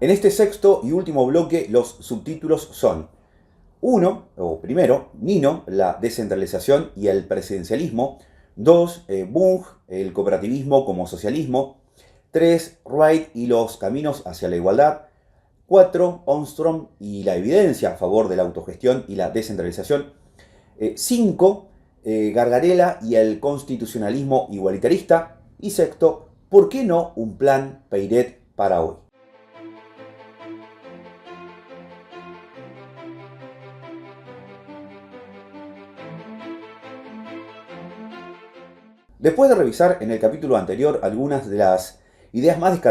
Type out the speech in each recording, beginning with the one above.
En este sexto y último bloque, los subtítulos son: 1, o primero, Nino, la descentralización y el presidencialismo. 2, Bunge, el cooperativismo como socialismo. 3, Wright y los caminos hacia la igualdad. 4, Ostrom y la evidencia a favor de la autogestión y la descentralización. 5, Gargarella y el constitucionalismo igualitarista. Y sexto, ¿por qué no un plan Peiret para hoy? Después de revisar en el capítulo anterior algunas de las ideas más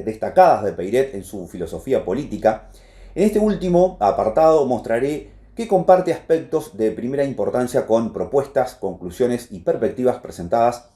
destacadas de Peiret en su filosofía política, en este último apartado mostraré que comparte aspectos de primera importancia con propuestas, conclusiones y perspectivas presentadas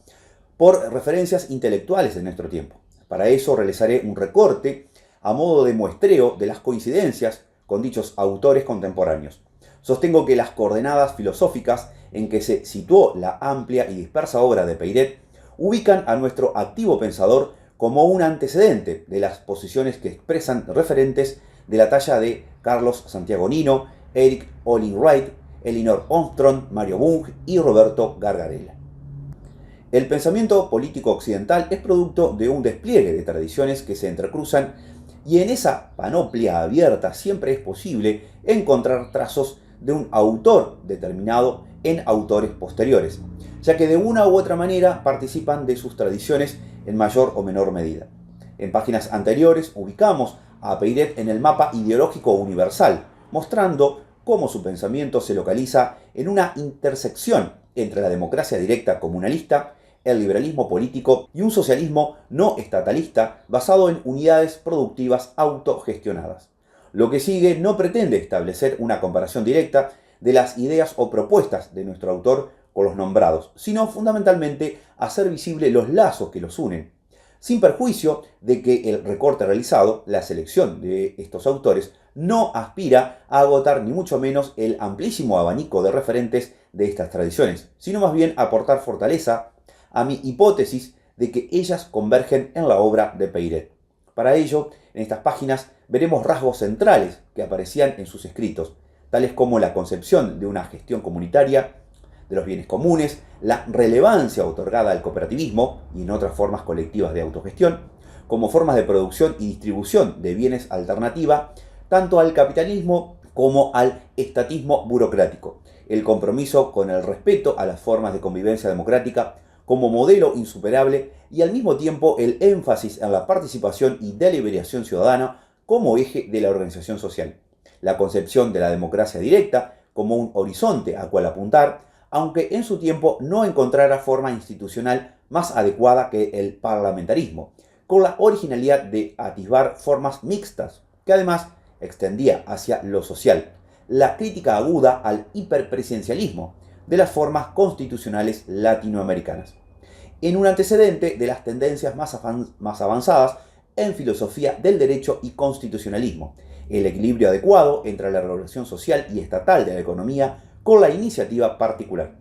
por referencias intelectuales de nuestro tiempo. Para eso realizaré un recorte a modo de muestreo de las coincidencias con dichos autores contemporáneos. Sostengo que las coordenadas filosóficas en que se situó la amplia y dispersa obra de Peiret ubican a nuestro activo pensador como un antecedente de las posiciones que expresan referentes de la talla de Carlos Santiago Nino, Eric Olin Wright, Elinor Ostrom, Mario Bunge y Roberto Gargarella. El pensamiento político occidental es producto de un despliegue de tradiciones que se entrecruzan, y en esa panoplia abierta siempre es posible encontrar trazos de un autor determinado en autores posteriores, ya que de una u otra manera participan de sus tradiciones en mayor o menor medida. En páginas anteriores ubicamos a Peiret en el mapa ideológico universal, mostrando cómo su pensamiento se localiza en una intersección entre la democracia directa comunalista, el liberalismo político y un socialismo no estatalista basado en unidades productivas autogestionadas. Lo que sigue no pretende establecer una comparación directa de las ideas o propuestas de nuestro autor con los nombrados, sino fundamentalmente hacer visible los lazos que los unen, sin perjuicio de que el recorte realizado, la selección de estos autores, no aspira a agotar ni mucho menos el amplísimo abanico de referentes de estas tradiciones, sino más bien a aportar fortaleza a mi hipótesis de que ellas convergen en la obra de Peiret. Para ello, en estas páginas veremos rasgos centrales que aparecían en sus escritos, tales como la concepción de una gestión comunitaria de los bienes comunes, la relevancia otorgada al cooperativismo y en otras formas colectivas de autogestión, como formas de producción y distribución de bienes alternativa, tanto al capitalismo como al estatismo burocrático, el compromiso con el respeto a las formas de convivencia democrática como modelo insuperable y al mismo tiempo el énfasis en la participación y deliberación ciudadana como eje de la organización social, la concepción de la democracia directa como un horizonte a cual apuntar, aunque en su tiempo no encontrara forma institucional más adecuada que el parlamentarismo, con la originalidad de atisbar formas mixtas, que además extendía hacia lo social, la crítica aguda al hiperpresidencialismo de las formas constitucionales latinoamericanas, en un antecedente de las tendencias más avanzadas en filosofía del derecho y constitucionalismo, el equilibrio adecuado entre la regulación social y estatal de la economía con la iniciativa particular,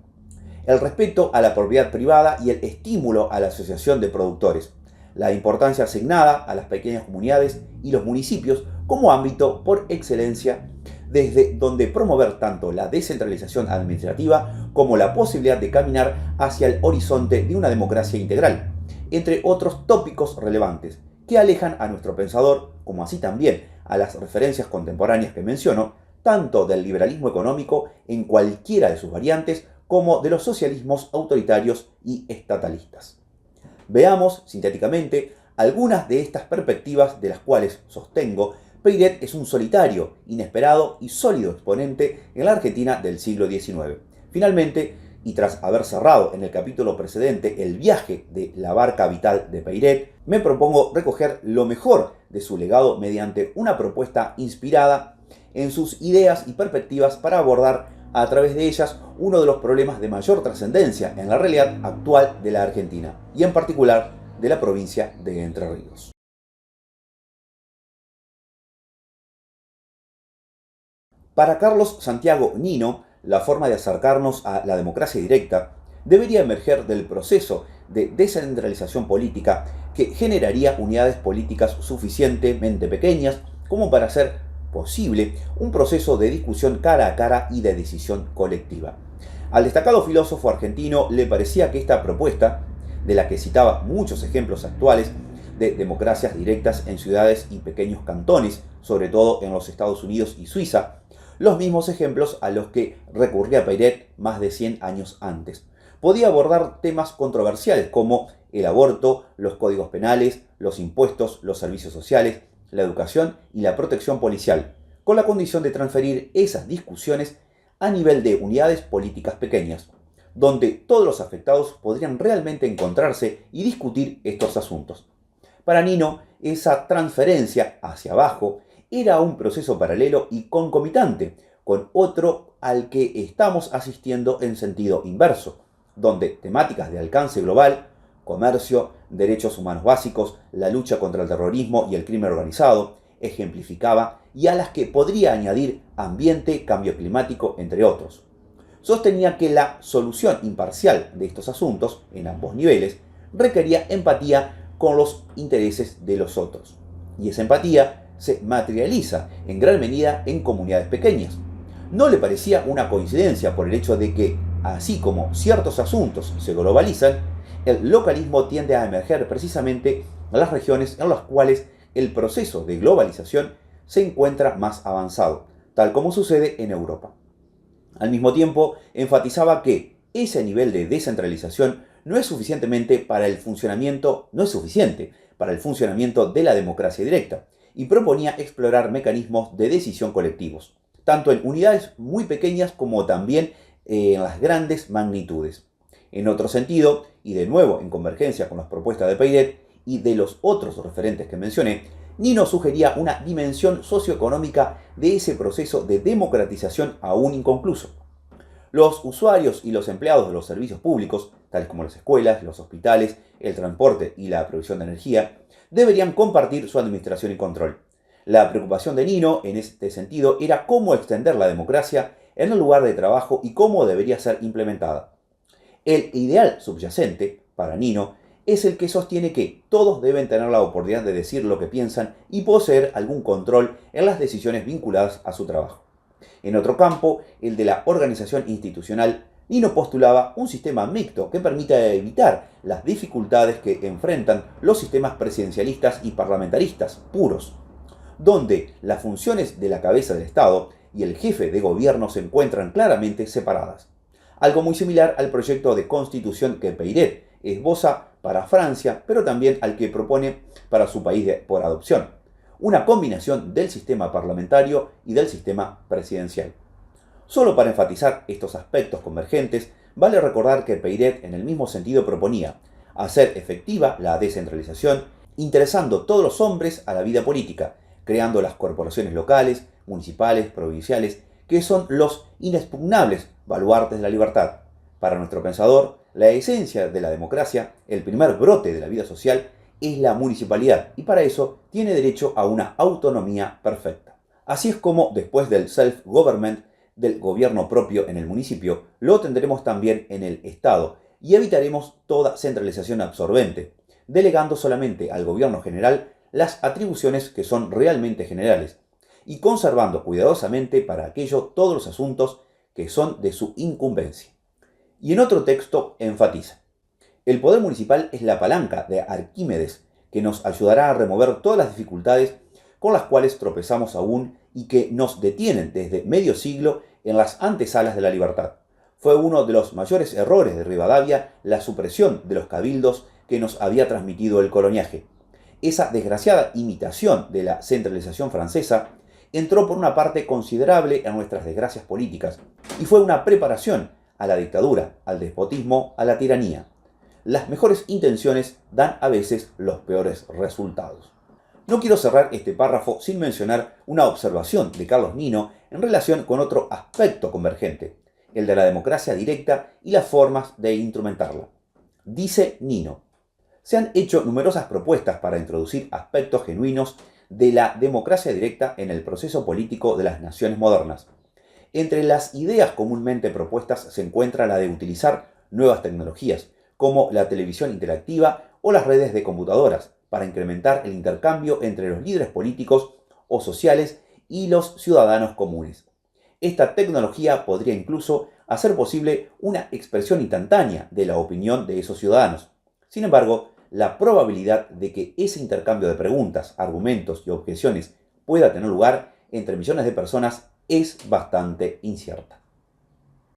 el respeto a la propiedad privada y el estímulo a la asociación de productores, la importancia asignada a las pequeñas comunidades y los municipios como ámbito por excelencia desde donde promover tanto la descentralización administrativa como la posibilidad de caminar hacia el horizonte de una democracia integral, entre otros tópicos relevantes que alejan a nuestro pensador, como así también a las referencias contemporáneas que menciono, tanto del liberalismo económico en cualquiera de sus variantes como de los socialismos autoritarios y estatalistas. Veamos, sintéticamente, algunas de estas perspectivas de las cuales sostengo Peiret es un solitario, inesperado y sólido exponente en la Argentina del siglo XIX. Finalmente, y tras haber cerrado en el capítulo precedente el viaje de la barca vital de Peiret, me propongo recoger lo mejor de su legado mediante una propuesta inspirada en sus ideas y perspectivas para abordar a través de ellas uno de los problemas de mayor trascendencia en la realidad actual de la Argentina, y en particular de la provincia de Entre Ríos. Para Carlos Santiago Nino, la forma de acercarnos a la democracia directa debería emerger del proceso de descentralización política que generaría unidades políticas suficientemente pequeñas como para hacer posible un proceso de discusión cara a cara y de decisión colectiva. Al destacado filósofo argentino le parecía que esta propuesta, de la que citaba muchos ejemplos actuales de democracias directas en ciudades y pequeños cantones, sobre todo en los Estados Unidos y Suiza, los mismos ejemplos a los que recurría Peyret más de 100 años antes, podía abordar temas controversiales como el aborto, los códigos penales, los impuestos, los servicios sociales, la educación y la protección policial, con la condición de transferir esas discusiones a nivel de unidades políticas pequeñas, donde todos los afectados podrían realmente encontrarse y discutir estos asuntos. Para Nino, esa transferencia hacia abajo era un proceso paralelo y concomitante con otro al que estamos asistiendo en sentido inverso, donde temáticas de alcance global, comercio, derechos humanos básicos, la lucha contra el terrorismo y el crimen organizado, ejemplificaba, y a las que podría añadir ambiente, cambio climático, entre otros. Sostenía que la solución imparcial de estos asuntos, en ambos niveles, requería empatía con los intereses de los otros. Y esa empatía se materializa en gran medida en comunidades pequeñas. No le parecía una coincidencia por el hecho de que, así como ciertos asuntos se globalizan, el localismo tiende a emerger precisamente en las regiones en las cuales el proceso de globalización se encuentra más avanzado, tal como sucede en Europa. Al mismo tiempo, enfatizaba que ese nivel de descentralización no es suficiente para el funcionamiento de la democracia directa, y proponía explorar mecanismos de decisión colectivos, tanto en unidades muy pequeñas como también en las grandes magnitudes. En otro sentido, y de nuevo en convergencia con las propuestas de Peyret y de los otros referentes que mencioné, Nino sugería una dimensión socioeconómica de ese proceso de democratización aún inconcluso. Los usuarios y los empleados de los servicios públicos, tales como las escuelas, los hospitales, el transporte y la provisión de energía, deberían compartir su administración y control. La preocupación de Nino, en este sentido, era cómo extender la democracia en el lugar de trabajo y cómo debería ser implementada. El ideal subyacente, para Nino, es el que sostiene que todos deben tener la oportunidad de decir lo que piensan y poseer algún control en las decisiones vinculadas a su trabajo. En otro campo, el de la organización institucional, Nino postulaba un sistema mixto que permita evitar las dificultades que enfrentan los sistemas presidencialistas y parlamentaristas puros, donde las funciones de la cabeza del Estado y el jefe de gobierno se encuentran claramente separadas. Algo muy similar al proyecto de constitución que Peyret esboza para Francia, pero también al que propone para su país por adopción. Una combinación del sistema parlamentario y del sistema presidencial. Solo para enfatizar estos aspectos convergentes, vale recordar que Peyret en el mismo sentido proponía hacer efectiva la descentralización, interesando todos los hombres a la vida política, creando las corporaciones locales, municipales, provinciales, que son los inexpugnables baluartes de la libertad. Para nuestro pensador, la esencia de la democracia, el primer brote de la vida social, es la municipalidad, y para eso tiene derecho a una autonomía perfecta. Así es como, después del self-government, del gobierno propio en el municipio, lo tendremos también en el Estado, y evitaremos toda centralización absorbente, delegando solamente al gobierno general las atribuciones que son realmente generales, y conservando cuidadosamente para aquello todos los asuntos que son de su incumbencia. Y en otro texto enfatiza: el poder municipal es la palanca de Arquímedes que nos ayudará a remover todas las dificultades con las cuales tropezamos aún y que nos detienen desde medio siglo en las antesalas de la libertad. Fue uno de los mayores errores de Rivadavia la supresión de los cabildos que nos había transmitido el coloniaje. Esa desgraciada imitación de la centralización francesa entró por una parte considerable en nuestras desgracias políticas y fue una preparación a la dictadura, al despotismo, a la tiranía. Las mejores intenciones dan a veces los peores resultados. No quiero cerrar este párrafo sin mencionar una observación de Carlos Nino en relación con otro aspecto convergente, el de la democracia directa y las formas de instrumentarla. Dice Nino: se han hecho numerosas propuestas para introducir aspectos genuinos de la democracia directa en el proceso político de las naciones modernas. Entre las ideas comúnmente propuestas se encuentra la de utilizar nuevas tecnologías, como la televisión interactiva o las redes de computadoras, para incrementar el intercambio entre los líderes políticos o sociales y los ciudadanos comunes. Esta tecnología podría incluso hacer posible una expresión instantánea de la opinión de esos ciudadanos. Sin embargo, la probabilidad de que ese intercambio de preguntas, argumentos y objeciones pueda tener lugar entre millones de personas es bastante incierta.